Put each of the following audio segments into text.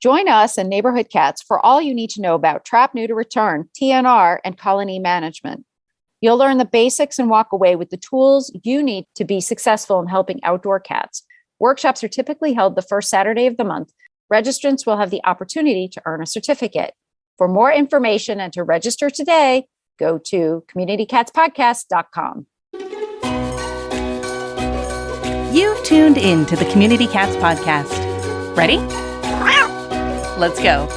Join us and Neighborhood Cats for all you need to know about trap, neuter, return, TNR, and colony management. You'll learn the basics and walk away with the tools you need to be successful in helping outdoor cats. Workshops are typically held the first Saturday of the month. Registrants will have the opportunity to earn a certificate. For more information and to register today, go to communitycatspodcast.com. You've tuned in to the Community Cats Podcast. Ready? Let's go.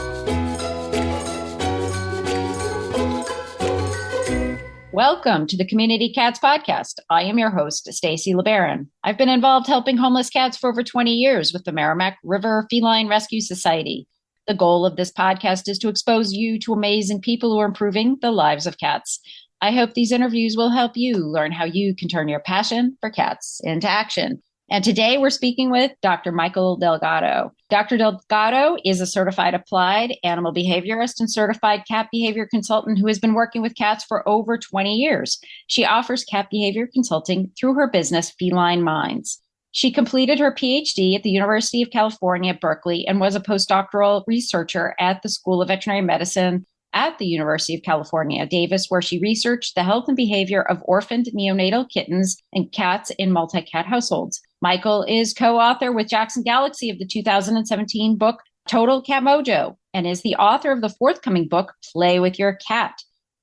Welcome to the Community Cats Podcast. I am your host, Stacy LeBaron. I've been involved helping homeless cats for over 20 years with the Merrimack River Feline Rescue Society. The goal of this podcast is to expose you to amazing people who are improving the lives of cats. I hope these interviews will help you learn how you can turn your passion for cats into action. And today we're speaking with Dr. Mikel Delgado. Dr. Delgado is a certified applied animal behaviorist and certified cat behavior consultant who has been working with cats for over 20 years. She offers cat behavior consulting through her business, Feline Minds. She completed her PhD at the University of California, Berkeley, and was a postdoctoral researcher at the School of Veterinary Medicine at the University of California, Davis, where she researched the health and behavior of orphaned neonatal kittens and cats in multi-cat households. Mikel is co-author with Jackson Galaxy of the 2017 book, Total Cat Mojo, and is the author of the forthcoming book, Play with Your Cat.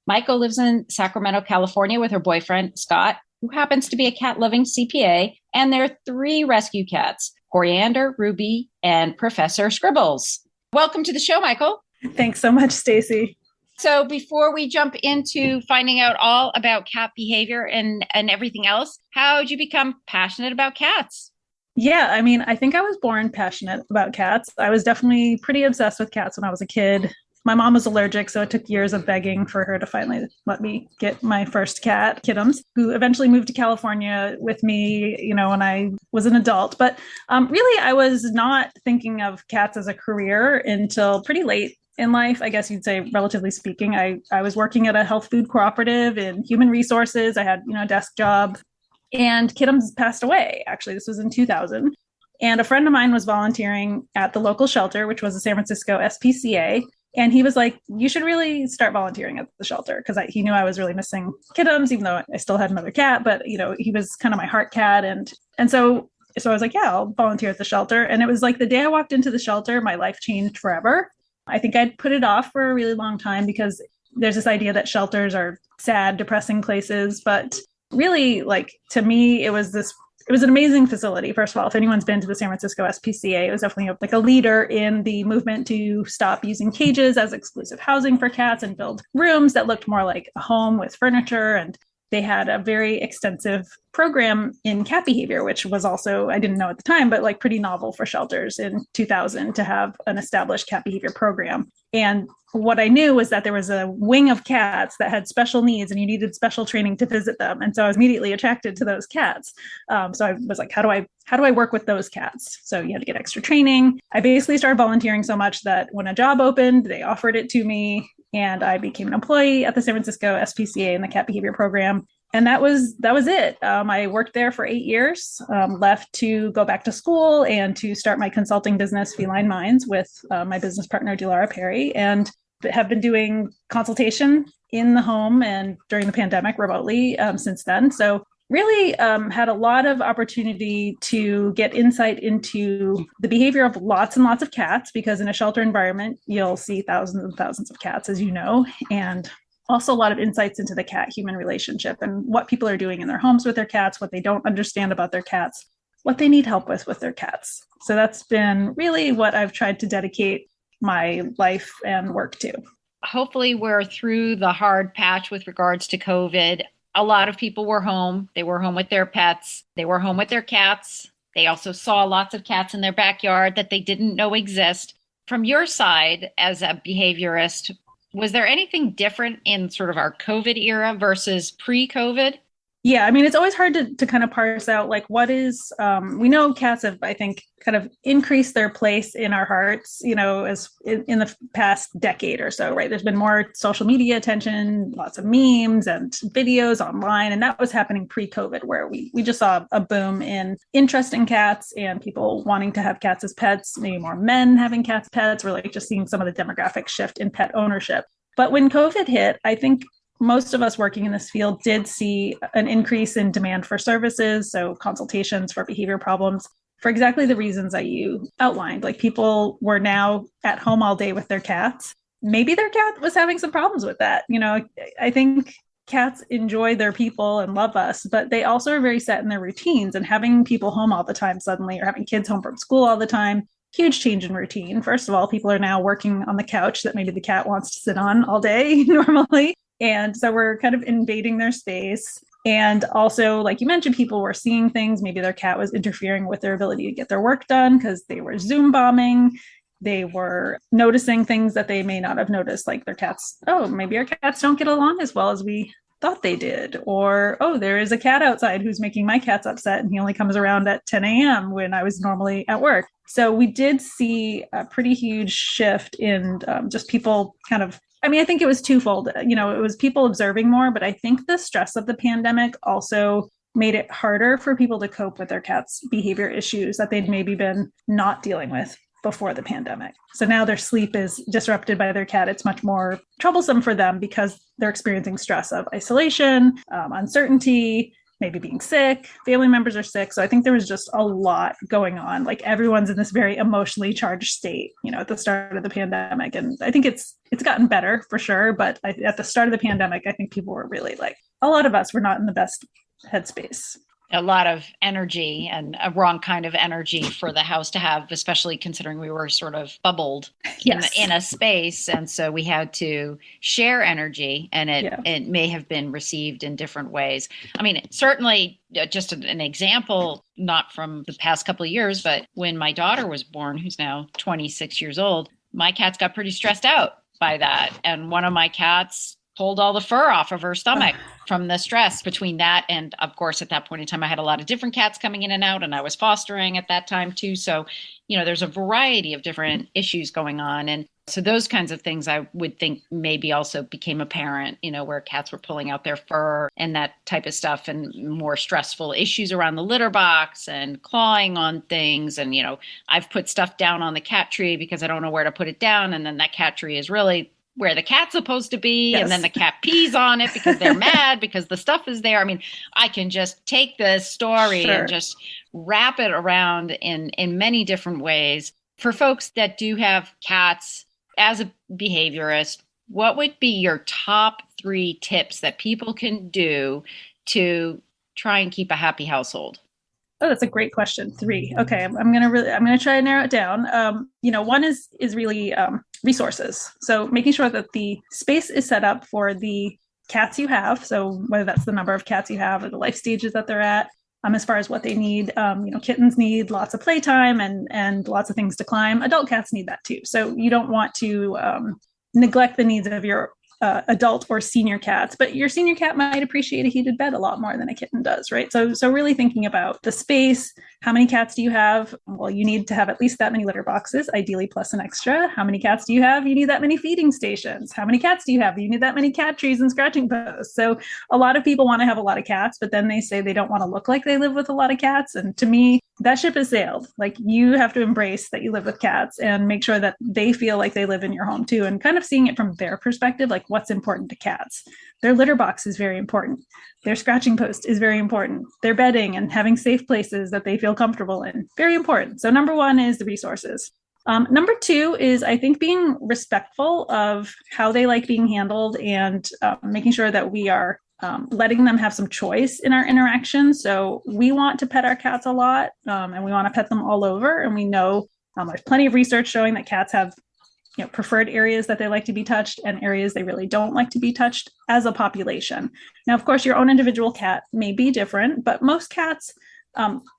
Mikel lives in Sacramento, California with her boyfriend, Scott, who happens to be a cat-loving CPA, and their 3 rescue cats, Coriander, Ruby, and Professor Scribbles. Welcome to the show, Mikel. Thanks so much, Stacy. So before we jump into finding out all about cat behavior and everything else, how did you become passionate about cats? Yeah, I think I was born passionate about cats. I was definitely pretty obsessed with cats when I was a kid. My mom was allergic, so it took years of begging for her to finally let me get my first cat, Kittums, who eventually moved to California with me, when I was an adult. But really, I was not thinking of cats as a career until pretty late in life, I guess you'd say, relatively speaking. I was working at a health food cooperative in human resources. I had, a desk job, and Kittums passed away. Actually, this was in 2000. And a friend of mine was volunteering at the local shelter, which was the San Francisco SPCA. And he was like, you should really start volunteering at the shelter, because he knew I was really missing Kittums, even though I still had another cat. But, he was kind of my heart cat. And so I was like, yeah, I'll volunteer at the shelter. And it was like the day I walked into the shelter, my life changed forever. I think I'd put it off for a really long time because there's this idea that shelters are sad, depressing places. But really, to me, it was an amazing facility. First of all, if anyone's been to the San Francisco SPCA, it was definitely a leader in the movement to stop using cages as exclusive housing for cats and build rooms that looked more like a home with furniture. And they had a very extensive program in cat behavior, which was also, I didn't know at the time, but pretty novel for shelters in 2000 to have an established cat behavior program. And what I knew was that there was a wing of cats that had special needs and you needed special training to visit them. And so I was immediately attracted to those cats. So I was like, how do I work with those cats? So you had to get extra training. I basically started volunteering so much that when a job opened, they offered it to me. And I became an employee at the San Francisco SPCA in the cat behavior program. And that was it. I worked there for 8 years, left to go back to school and to start my consulting business, Feline Minds, with my business partner, Delara Perry, and have been doing consultation in the home and during the pandemic remotely since then. So really had a lot of opportunity to get insight into the behavior of lots and lots of cats, because in a shelter environment, you'll see thousands and thousands of cats, as you know, and also a lot of insights into the cat-human relationship and what people are doing in their homes with their cats, what they don't understand about their cats, what they need help with their cats. So that's been really what I've tried to dedicate my life and work to. Hopefully we're through the hard patch with regards to COVID. A lot of people were home. They were home with their pets. They were home with their cats. They also saw lots of cats in their backyard that they didn't know exist. From your side as a behaviorist, was there anything different in sort of our COVID era versus pre-COVID? Yeah, I mean, it's always hard to kind of parse out like what is, we know cats have, I think, kind of increased their place in our hearts, as in the past decade or so, right? There's been more social media attention, lots of memes and videos online. And that was happening pre-COVID, where we just saw a boom in interest in cats and people wanting to have cats as pets, maybe more men having cats as pets. We're like just seeing some of the demographic shift in pet ownership. But when COVID hit, I think most of us working in this field did see an increase in demand for services, so consultations for behavior problems, for exactly the reasons that you outlined. Like people were now at home all day with their cats. Maybe their cat was having some problems with that. I think cats enjoy their people and love us, but they also are very set in their routines, and having people home all the time suddenly, or having kids home from school all the time, huge change in routine. First of all, people are now working on the couch that maybe the cat wants to sit on all day normally. And so we're kind of invading their space. And also, like you mentioned, people were seeing things. Maybe their cat was interfering with their ability to get their work done because they were Zoom bombing. They were noticing things that they may not have noticed, like their cats. Oh, maybe our cats don't get along as well as we thought they did. Or, oh, there is a cat outside who's making my cats upset, and he only comes around at 10 a.m. when I was normally at work. So we did see a pretty huge shift in just people kind of, I think it was twofold. It was people observing more, but I think the stress of the pandemic also made it harder for people to cope with their cats' behavior issues that they'd maybe been not dealing with before the pandemic. So now their sleep is disrupted by their cat. It's much more troublesome for them because they're experiencing stress of isolation, uncertainty, maybe being sick, family members are sick. So I think there was just a lot going on. Like everyone's in this very emotionally charged state, at the start of the pandemic. And I think it's gotten better for sure. But at the start of the pandemic, I think people were really like, a lot of us were not in the best headspace. A lot of energy, and a wrong kind of energy for the house to have, especially considering we were sort of bubbled in a space. And so we had to share energy, and it may have been received in different ways. I mean, certainly just an example, not from the past couple of years, but when my daughter was born, who's now 26 years old, my cats got pretty stressed out by that. And one of my cats pulled all the fur off of her stomach from the stress between that. And of course, at that point in time, I had a lot of different cats coming in and out, and I was fostering at that time too. So, there's a variety of different issues going on. And so those kinds of things I would think maybe also became apparent, where cats were pulling out their fur and that type of stuff, and more stressful issues around the litter box and clawing on things. And, I've put stuff down on the cat tree because I don't know where to put it down. And then that cat tree is really where the cat's supposed to be. Yes. And then the cat pees on it because they're mad because the stuff is there. I mean, I can just take this story and just wrap it around in many different ways. For folks that do have cats, as a behaviorist, what would be your top 3 tips that people can do to try and keep a happy household? Oh, that's a great question. 3. Okay. I'm going to try and narrow it down. One is really resources. So making sure that the space is set up for the cats you have. So whether that's the number of cats you have or the life stages that they're at, as far as what they need, kittens need lots of playtime and lots of things to climb. Adult cats need that too. So you don't want to neglect the needs of your adult or senior cats, but your senior cat might appreciate a heated bed a lot more than a kitten does, right? So really thinking about the space. How many cats do you have? Well, you need to have at least that many litter boxes, ideally plus an extra. How many cats do you have? You need that many feeding stations. How many cats do you have? You need that many cat trees and scratching posts. So a lot of people want to have a lot of cats, but then they say they don't want to look like they live with a lot of cats. And to me, that ship has sailed. Like, you have to embrace that you live with cats and make sure that they feel like they live in your home too, and kind of seeing it from their perspective, like what's important to cats. Their litter box is very important. Their scratching post is very important. Their bedding and having safe places that they feel comfortable in, very important. So number 1 is the resources. Number 2 is, I think, being respectful of how they like being handled, and making sure that we are letting them have some choice in our interactions. So we want to pet our cats a lot, and we want to pet them all over. And we know there's plenty of research showing that cats have preferred areas that they like to be touched and areas they really don't like to be touched as a population. Now, of course, your own individual cat may be different, but most cats,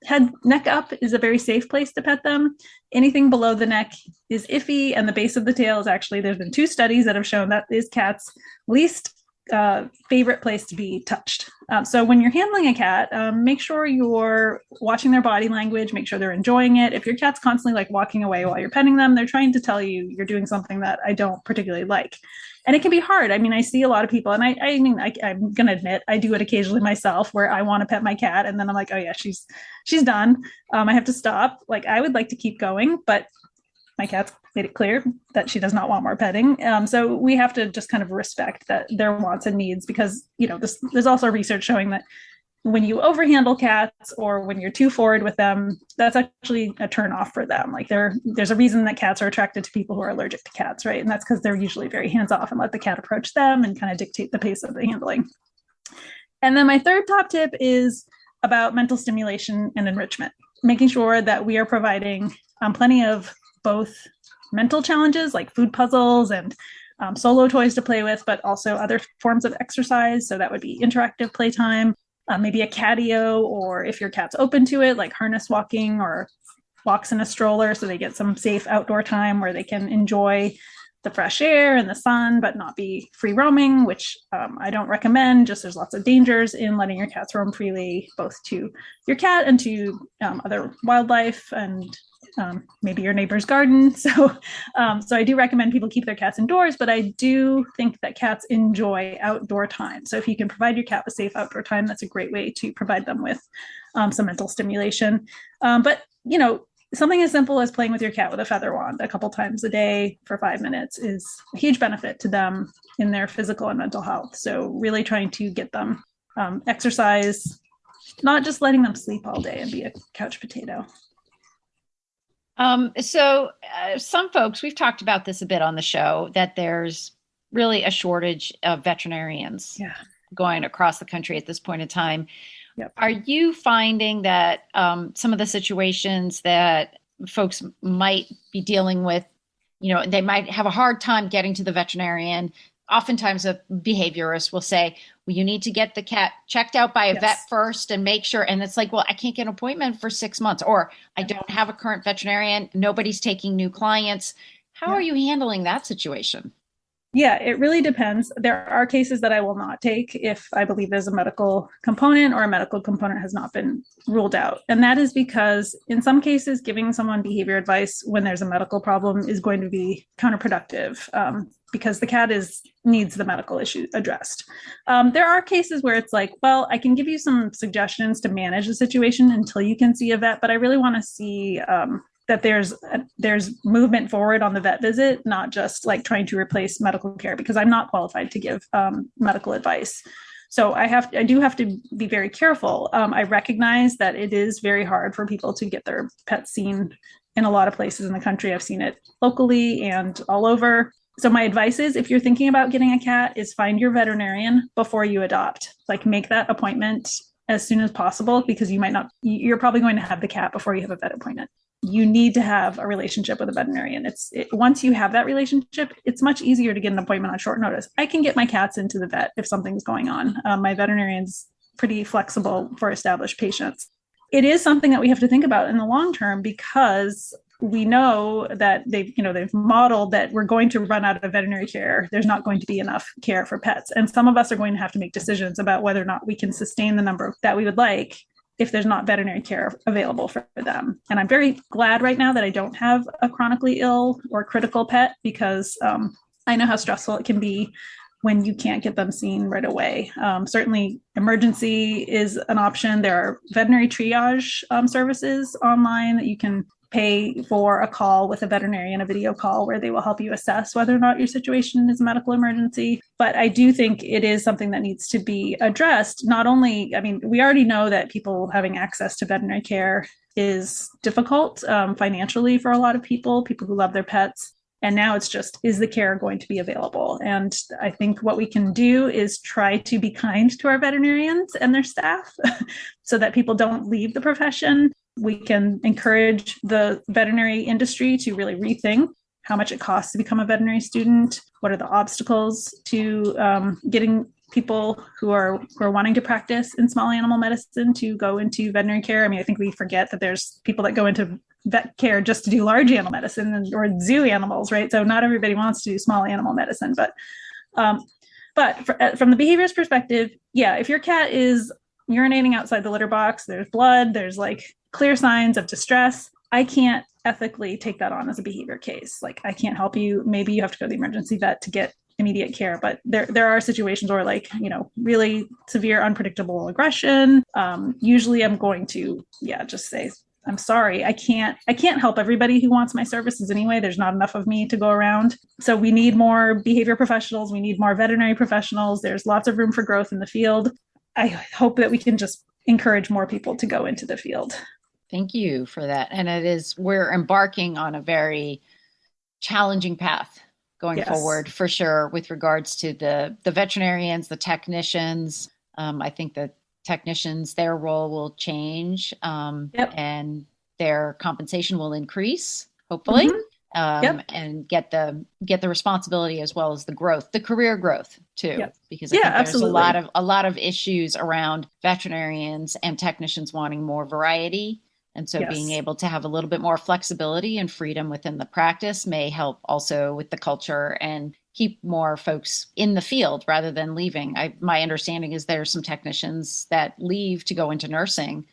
head neck up is a very safe place to pet them. Anything below the neck is iffy, and the base of the tail is actually, there's been 2 studies that have shown that is cats' least favorite place to be touched. So when you're handling a cat, make sure you're watching their body language, make sure they're enjoying it. If your cat's constantly like walking away while you're petting them, they're trying to tell you you're doing something that I don't particularly like. And it can be hard. I mean, I see a lot of people, and I'm going to admit, I do it occasionally myself where I want to pet my cat. And then I'm like, oh yeah, she's done. I have to stop. Like, I would like to keep going, but my cat's made it clear that she does not want more petting. So we have to just kind of respect that their wants and needs, because, there's also research showing that when you overhandle cats or when you're too forward with them, that's actually a turn off for them. Like there's a reason that cats are attracted to people who are allergic to cats, right? And that's because they're usually very hands off and let the cat approach them and kind of dictate the pace of the handling. And then my third top tip is about mental stimulation and enrichment, making sure that we are providing plenty of both mental challenges like food puzzles and solo toys to play with, but also other forms of exercise. So that would be interactive playtime, maybe a catio, or if your cat's open to it, like harness walking or walks in a stroller, so they get some safe outdoor time where they can enjoy the fresh air and the sun, but not be free roaming, which I don't recommend. Just there's lots of dangers in letting your cats roam freely, both to your cat and to other wildlife and maybe your neighbor's garden. So I do recommend people keep their cats indoors, but I do think that cats enjoy outdoor time. So if you can provide your cat with safe outdoor time, that's a great way to provide them with some mental stimulation. But, something as simple as playing with your cat with a feather wand a couple times a day for 5 minutes is a huge benefit to them in their physical and mental health. So really trying to get them exercise, not just letting them sleep all day and be a couch potato. Some folks, we've talked about this a bit on the show, that there's really a shortage of veterinarians going across the country at this point in time. Yep. Are you finding that some of the situations that folks might be dealing with, they might have a hard time getting to the veterinarian? Oftentimes a behaviorist will say, well, you need to get the cat checked out by a vet first and make sure. And it's like, well, I can't get an appointment for 6 months, or I don't have a current veterinarian. Nobody's taking new clients. How are you handling that situation? Yeah, it really depends. There are cases that I will not take if I believe there's a medical component or a medical component has not been ruled out. And that is because in some cases, giving someone behavior advice when there's a medical problem is going to be counterproductive because the cat needs the medical issue addressed. There are cases where it's like, well, I can give you some suggestions to manage the situation until you can see a vet, but I really want to see that there's movement forward on the vet visit, not just like trying to replace medical care, because I'm not qualified to give medical advice. So I do have to be very careful. I recognize that it is very hard for people to get their pets seen in a lot of places in the country. I've seen it locally and all over. So my advice is, if you're thinking about getting a cat, is find your veterinarian before you adopt. Like, make that appointment as soon as possible, because you're probably going to have the cat before you have a vet appointment. You need to have a relationship with a veterinarian. Once you have that relationship, it's much easier to get an appointment on short notice. I can get my cats into the vet if something's going on. My veterinarian's pretty flexible for established patients. It is something that we have to think about in the long term, because we know that they've modeled that we're going to run out of veterinary care. There's not going to be enough care for pets. And some of us are going to have to make decisions about whether or not we can sustain the number that we would like if there's not veterinary care available for them. And I'm very glad right now that I don't have a chronically ill or critical pet, because I know how stressful it can be when you can't get them seen right away. Certainly emergency is an option. There are veterinary triage services online that you can pay for a call with a veterinarian, a video call, where they will help you assess whether or not your situation is a medical emergency. But I do think it is something that needs to be addressed. Not only, we already know that people having access to veterinary care is difficult financially for a lot of people who love their pets. And now it's just, is the care going to be available? And I think what we can do is try to be kind to our veterinarians and their staff so that people don't leave the profession. We can encourage the veterinary industry to really rethink how much it costs to become a veterinary student. What are the obstacles to getting people who are wanting to practice in small animal medicine to go into veterinary care? I think we forget that there's people that go into vet care just to do large animal medicine or zoo animals, right? So not everybody wants to do small animal medicine, but But from the behaviorist perspective, yeah, if your cat is urinating outside the litter box, there's blood, there's like clear signs of distress, I can't ethically take that on as a behavior case. Like, I can't help you. Maybe you have to go to the emergency vet to get immediate care. But there are situations where, like, really severe unpredictable aggression. Usually I'm going to, just say, I'm sorry, I can't help everybody who wants my services anyway. There's not enough of me to go around. So we need more behavior professionals. We need more veterinary professionals. There's lots of room for growth in the field. I hope that we can just encourage more people to go into the field. Thank you for that. And we're embarking on a very challenging path going forward, for sure, with regards to the veterinarians, the technicians. I think the technicians, their role will change, and their compensation will increase, hopefully, and get the responsibility as well as the growth, the career growth too, because I think there's a lot of issues around veterinarians and technicians wanting more variety. And so being able to have a little bit more flexibility and freedom within the practice may help also with the culture and keep more folks in the field rather than leaving. My understanding is there's some technicians that leave to go into nursing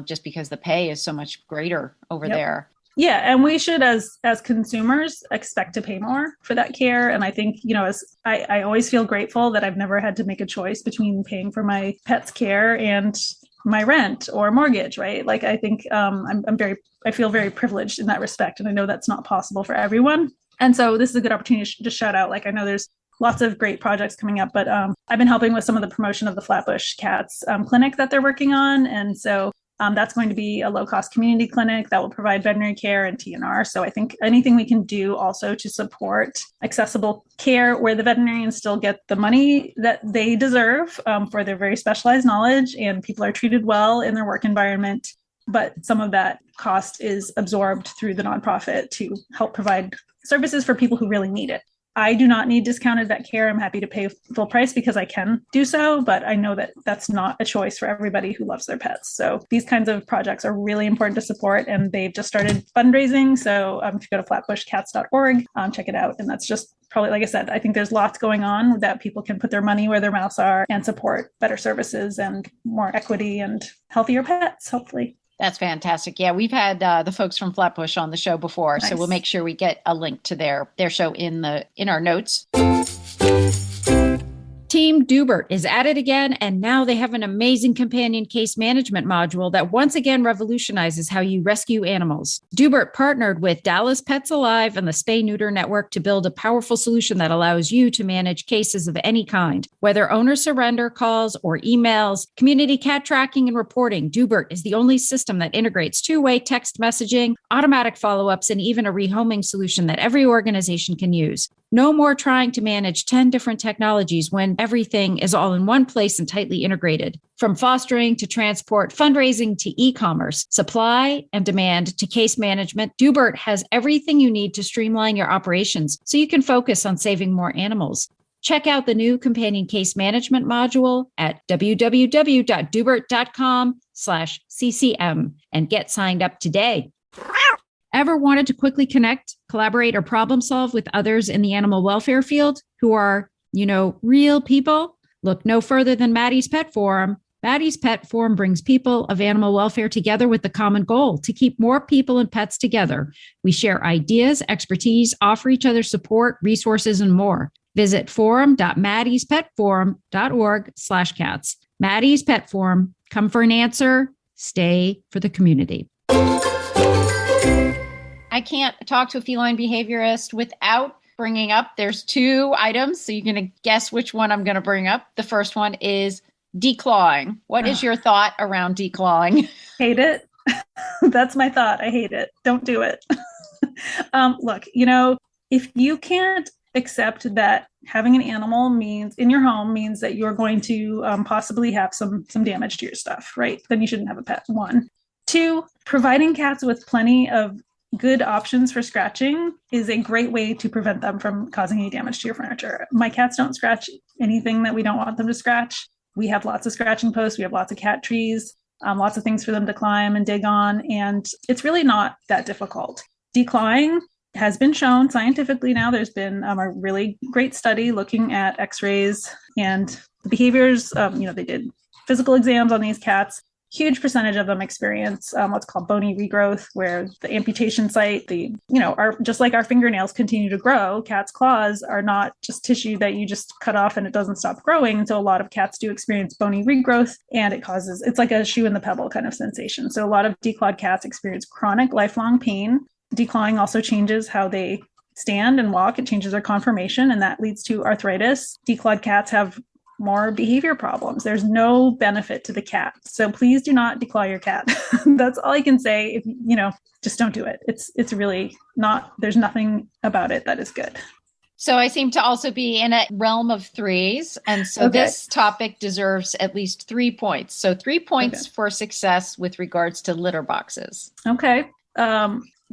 just because the pay is so much greater over there. Yeah. And we should, as consumers, expect to pay more for that care. And I think, as I always feel grateful that I've never had to make a choice between paying for my pet's care and my rent or mortgage, right? Like, I think I feel very privileged in that respect. And I know that's not possible for everyone. And so this is a good opportunity to shout out. Like, I know there's lots of great projects coming up, but I've been helping with some of the promotion of the Flabush Cats clinic that they're working on. And so that's going to be a low-cost community clinic that will provide veterinary care and TNR. So I think anything we can do also to support accessible care where the veterinarians still get the money that they deserve for their very specialized knowledge, and people are treated well in their work environment. But some of that cost is absorbed through the nonprofit to help provide services for people who really need it. I do not need discounted vet care. I'm happy to pay full price because I can do so, but I know that that's not a choice for everybody who loves their pets. So these kinds of projects are really important to support, and they've just started fundraising. So if you go to flatbushcats.org, check it out. And that's just probably, like I said, I think there's lots going on that people can put their money where their mouths are and support better services and more equity and healthier pets, hopefully. That's fantastic. Yeah, we've had the folks from Flatbush on the show before, so we'll make sure we get a link to their show in our notes. Team Dubert is at it again, and now they have an amazing companion case management module that once again revolutionizes how you rescue animals. Dubert partnered with Dallas Pets Alive and the Spay Neuter Network to build a powerful solution that allows you to manage cases of any kind, whether owner surrender calls or emails, community cat tracking and reporting. Dubert is the only system that integrates two-way text messaging, automatic follow-ups, and even a rehoming solution that every organization can use. No more trying to manage 10 different technologies when everything is all in one place and tightly integrated. From fostering to transport, fundraising to e-commerce, supply and demand to case management, Dubert has everything you need to streamline your operations so you can focus on saving more animals. Check out the new companion case management module at www.dubert.com/CCM and get signed up today. Ever wanted to quickly connect, collaborate, or problem solve with others in the animal welfare field who are, real people? Look no further than Maddie's Pet Forum. Maddie's Pet Forum brings people of animal welfare together with the common goal to keep more people and pets together. We share ideas, expertise, offer each other support, resources, and more. Visit forum.maddiespetforum.org/cats. Maddie's Pet Forum. Come for an answer. Stay for the community. I can't talk to a feline behaviorist without bringing up, there's two items, so you're going to guess which one I'm going to bring up. The first one is declawing. What is your thought around declawing? Hate it. That's my thought. I hate it. Don't do it. Look, if you can't accept that having an animal in your home means that you're going to possibly have some damage to your stuff, right? Then you shouldn't have a pet. 1. 2, providing cats with plenty of good options for scratching is a great way to prevent them from causing any damage to your furniture. My cats don't scratch anything that we don't want them to scratch. We have lots of scratching posts. We have lots of cat trees, lots of things for them to climb and dig on. And it's really not that difficult. Declawing has been shown scientifically now. There's been a really great study looking at x-rays and the behaviors. They did physical exams on these cats. Huge percentage of them experience what's called bony regrowth, where the amputation site, are just like our fingernails continue to grow. Cats' claws are not just tissue that you just cut off and it doesn't stop growing. And so a lot of cats do experience bony regrowth, and it's like a shoe in the pebble kind of sensation. So a lot of declawed cats experience chronic lifelong pain. Declawing also changes how they stand and walk. It changes their conformation, and that leads to arthritis. Declawed cats have more behavior problems. There's no benefit to the cat. So please do not declaw your cat. That's all I can say. Just don't do it. It's really not, there's nothing about it that is good. So I seem to also be in a realm of threes. And so This topic deserves at least 3 points. So 3 points for success with regards to litter boxes. Okay.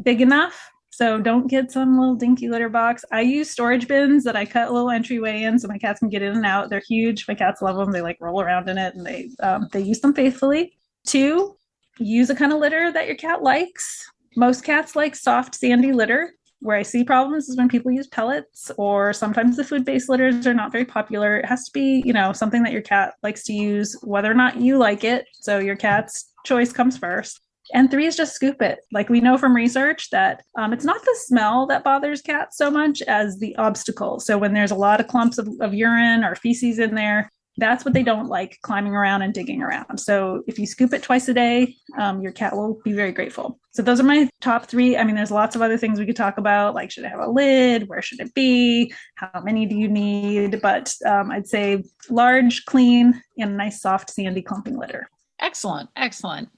Big enough. So don't get some little dinky litter box. I use storage bins that I cut a little entryway in so my cats can get in and out. They're huge. My cats love them. They like roll around in it, and they use them faithfully. 2, use a kind of litter that your cat likes. Most cats like soft, sandy litter. Where I see problems is when people use pellets, or sometimes the food-based litters are not very popular. It has to be, something that your cat likes to use, whether or not you like it. So your cat's choice comes first. And 3 is just scoop it. Like we know from research that it's not the smell that bothers cats so much as the obstacle. So when there's a lot of clumps of urine or feces in there, that's what they don't like, climbing around and digging around. So if you scoop it twice a day, your cat will be very grateful. So those are my top 3. I mean, there's lots of other things we could talk about, like should it have a lid? Where should it be? How many do you need? But I'd say large, clean, and nice, soft, sandy clumping litter. Excellent.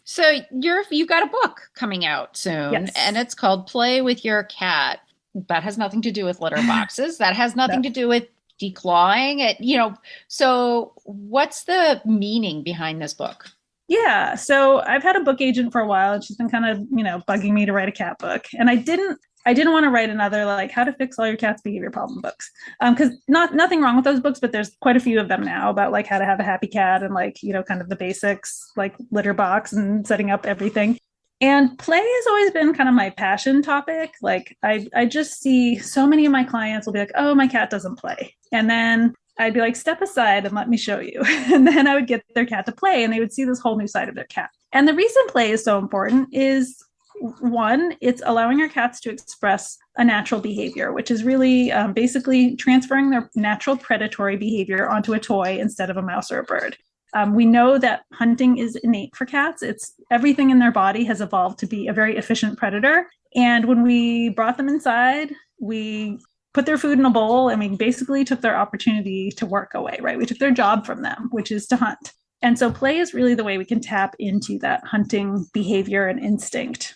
So you've got a book coming out soon, and it's called Play with Your Cat. That has nothing to do with litter boxes. That has nothing to do with declawing it, So what's the meaning behind this book? Yeah. So I've had a book agent for a while, and she's been kind of, bugging me to write a cat book. And I didn't want to write another like how to fix all your cat's behavior problem books. Because nothing wrong with those books, but there's quite a few of them now about like how to have a happy cat and like, kind of the basics, like litter box and setting up everything. And play has always been kind of my passion topic. Like I just see so many of my clients will be like, oh, my cat doesn't play. And then I'd be like, step aside and let me show you. And then I would get their cat to play, and they would see this whole new side of their cat. And the reason play is so important is, 1, it's allowing our cats to express a natural behavior, which is really basically transferring their natural predatory behavior onto a toy instead of a mouse or a bird. We know that hunting is innate for cats. It's everything in their body has evolved to be a very efficient predator. And when we brought them inside, we put their food in a bowl, and we basically took their opportunity to work away, right? We took their job from them, which is to hunt. And so play is really the way we can tap into that hunting behavior and instinct.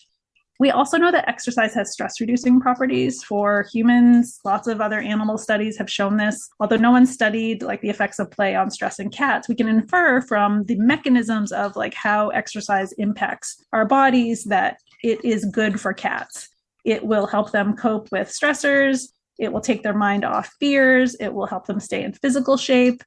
We also know that exercise has stress-reducing properties for humans. Lots of other animal studies have shown this. Although no one studied like the effects of play on stress in cats, we can infer from the mechanisms of like how exercise impacts our bodies that it is good for cats. It will help them cope with stressors. It will take their mind off fears. It will help them stay in physical shape.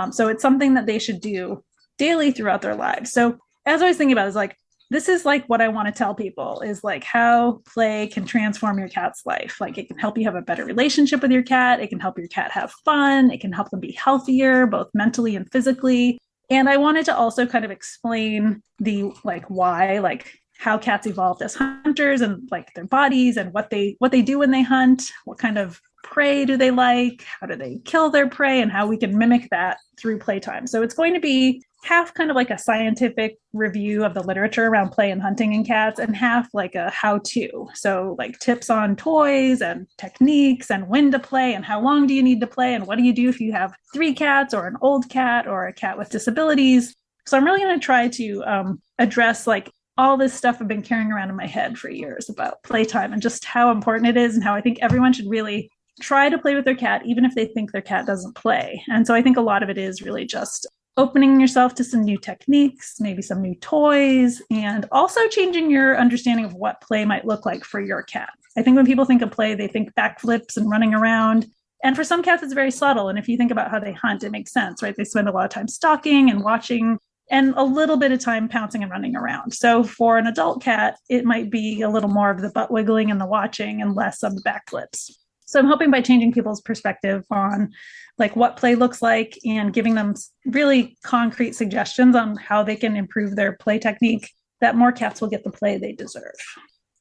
So it's something that they should do daily throughout their lives. So as I was thinking about it, is like, this is like what I want to tell people is like how play can transform your cat's life. Like it can help you have a better relationship with your cat. It can help your cat have fun. It can help them be healthier, both mentally and physically. And I wanted to also kind of explain the like why, like how cats evolved as hunters and like their bodies and what they do when they hunt, what kind of prey do they like, how do they kill their prey, and how we can mimic that through playtime. So it's going to be half kind of like a scientific review of the literature around play and hunting in cats, and half like a how-to. So like tips on toys and techniques and when to play and how long do you need to play and what do you do if you have 3 cats or an old cat or a cat with disabilities. So I'm really going to try to address like all this stuff I've been carrying around in my head for years about playtime and just how important it is and how I think everyone should really try to play with their cat, even if they think their cat doesn't play. And so I think a lot of it is really just opening yourself to some new techniques, maybe some new toys, and also changing your understanding of what play might look like for your cat. I think when people think of play, they think backflips and running around. And for some cats, it's very subtle. And if you think about how they hunt, it makes sense, right? They spend a lot of time stalking and watching and a little bit of time pouncing and running around. So for an adult cat, it might be a little more of the butt wiggling and the watching and less of the back flips. So I'm hoping by changing people's perspective on like what play looks like and giving them really concrete suggestions on how they can improve their play technique, that more cats will get the play they deserve.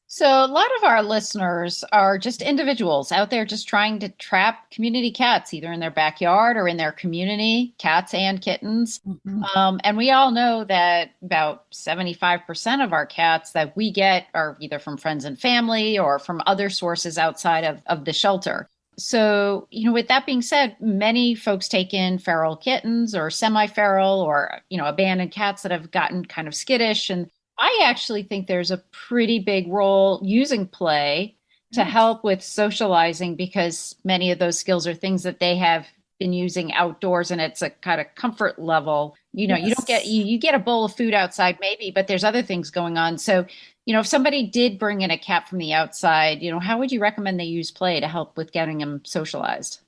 So a lot of our listeners are just individuals out there just trying to trap community cats, either in their backyard or in their community, cats and kittens. Mm-hmm. And we all know that about 75% of our cats that we get are either from friends and family or from other sources outside of the shelter. So, with that being said, many folks take in feral kittens or semi-feral or, abandoned cats that have gotten kind of skittish. And I actually think there's a pretty big role using play to help with socializing, because many of those skills are things that they have been using outdoors, and it's a kind of comfort level. You don't get, you get a bowl of food outside maybe, but there's other things going on. So, if somebody did bring in a cat from the outside, how would you recommend they use play to help with getting them socialized?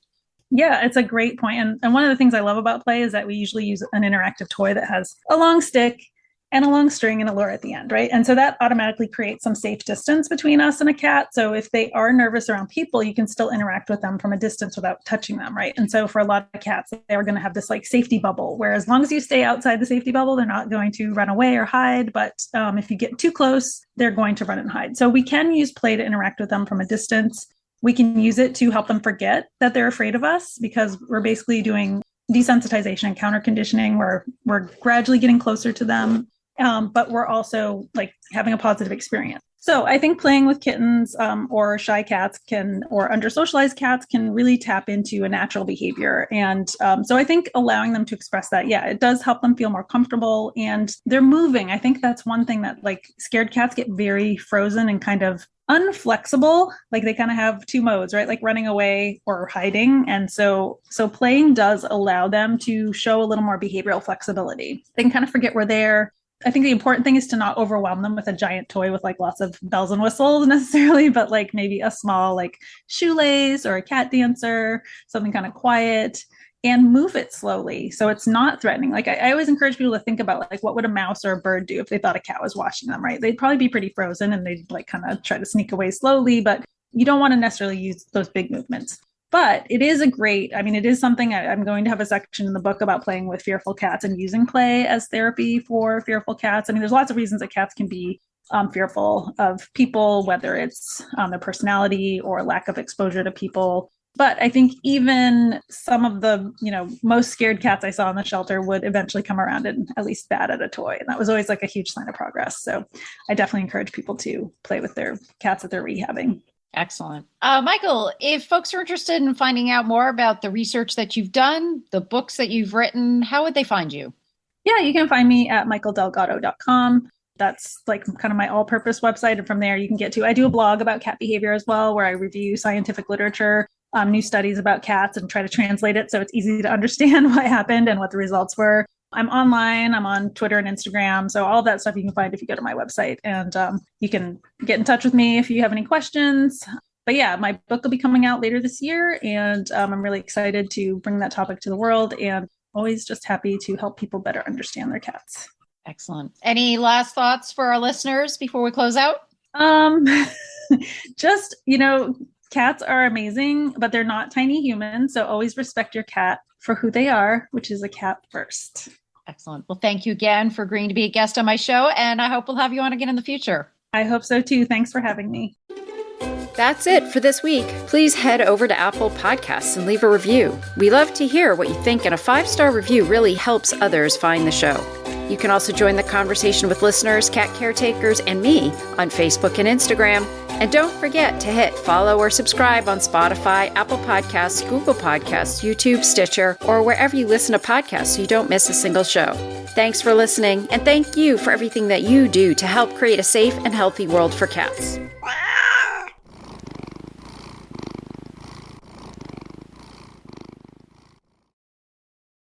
Yeah, it's a great point. And one of the things I love about play is that we usually use an interactive toy that has a long stick and a long string and a lure at the end, right? And so that automatically creates some safe distance between us and a cat. So if they are nervous around people, you can still interact with them from a distance without touching them, right? And so for a lot of cats, they're going to have this like safety bubble, where as long as you stay outside the safety bubble, they're not going to run away or hide. But if you get too close, they're going to run and hide. So we can use play to interact with them from a distance. We can use it to help them forget that they're afraid of us, because we're basically doing desensitization and counter conditioning, where we're gradually getting closer to them. But we're also like having a positive experience. So I think playing with kittens or shy cats or under-socialized cats can really tap into a natural behavior. And so I think allowing them to express that, it does help them feel more comfortable, and they're moving. I think that's one thing that like scared cats get very frozen and kind of unflexible. Like they kind of have two modes, right? Like running away or hiding. And so playing does allow them to show a little more behavioral flexibility. They can kind of forget we're there. I think the important thing is to not overwhelm them with a giant toy with like lots of bells and whistles necessarily, but like maybe a small like shoelace or a cat dancer, something kind of quiet, and move it slowly so it's not threatening. Like I always encourage people to think about like what would a mouse or a bird do if they thought a cat was watching them, right? They'd probably be pretty frozen and they'd like kind of try to sneak away slowly, but you don't want to necessarily use those big movements. But it is it is something I'm going to have a section in the book about playing with fearful cats and using play as therapy for fearful cats. I mean, there's lots of reasons that cats can be fearful of people, whether it's their personality or lack of exposure to people. But I think even some of the, most scared cats I saw in the shelter would eventually come around and at least bat at a toy. And that was always like a huge sign of progress. So I definitely encourage people to play with their cats that they're rehabbing. Excellent. Michael, if folks are interested in finding out more about the research that you've done, the books that you've written, how would they find you? Yeah, you can find me at mikeldelgado.com. That's like kind of my all-purpose website. And from there, you can get to, I do a blog about cat behavior as well, where I review scientific literature, new studies about cats, and try to translate it so it's easy to understand what happened and what the results were. I'm online. I'm on Twitter and Instagram. So all of that stuff you can find if you go to my website, and you can get in touch with me if you have any questions. But yeah, my book will be coming out later this year, and I'm really excited to bring that topic to the world, and always just happy to help people better understand their cats. Excellent. Any last thoughts for our listeners before we close out? Just, cats are amazing, but they're not tiny humans. So always respect your cat for who they are, which is a cat first. Excellent. Well, thank you again for agreeing to be a guest on my show, and I hope we'll have you on again in the future. I hope so too. Thanks for having me. That's it for this week. Please head over to Apple Podcasts and leave a review. We love to hear what you think, and a 5-star review really helps others find the show. You can also join the conversation with listeners, cat caretakers, and me on Facebook and Instagram. And don't forget to hit follow or subscribe on Spotify, Apple Podcasts, Google Podcasts, YouTube, Stitcher, or wherever you listen to podcasts so you don't miss a single show. Thanks for listening, and thank you for everything that you do to help create a safe and healthy world for cats.